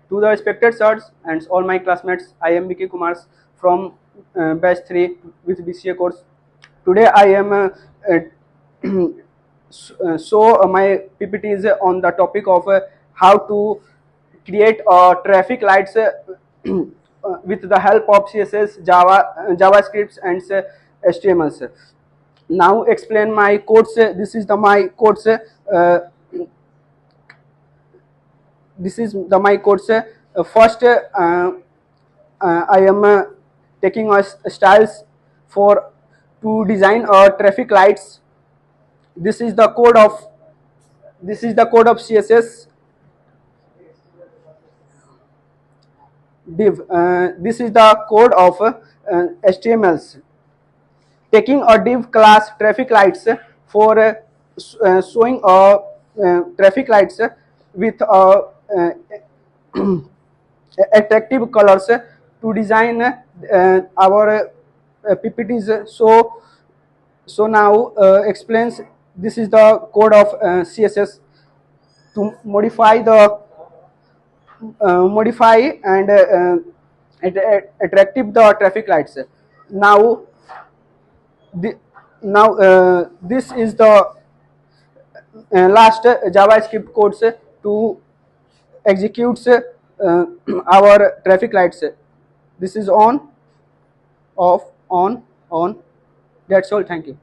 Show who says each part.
Speaker 1: To the respected sirs and all my classmates, I am BK Kumar from batch 3 with BCA course. Today I am my PPT is on the topic of how to create traffic lights with the help of CSS, JavaScripts and HTML. Now explain my course. This is my course. This is my course. First, I am taking styles for to design traffic lights. This is the code of CSS div. This is the code of HTMLs. Taking a div class traffic lights for showing traffic lights with attractive colors to design our PPTs. So now explains this is the code of CSS to modify and attractive the traffic lights. Now this is the last JavaScript codes to execute our traffic lights. This is on, off, on. That's all. Thank you.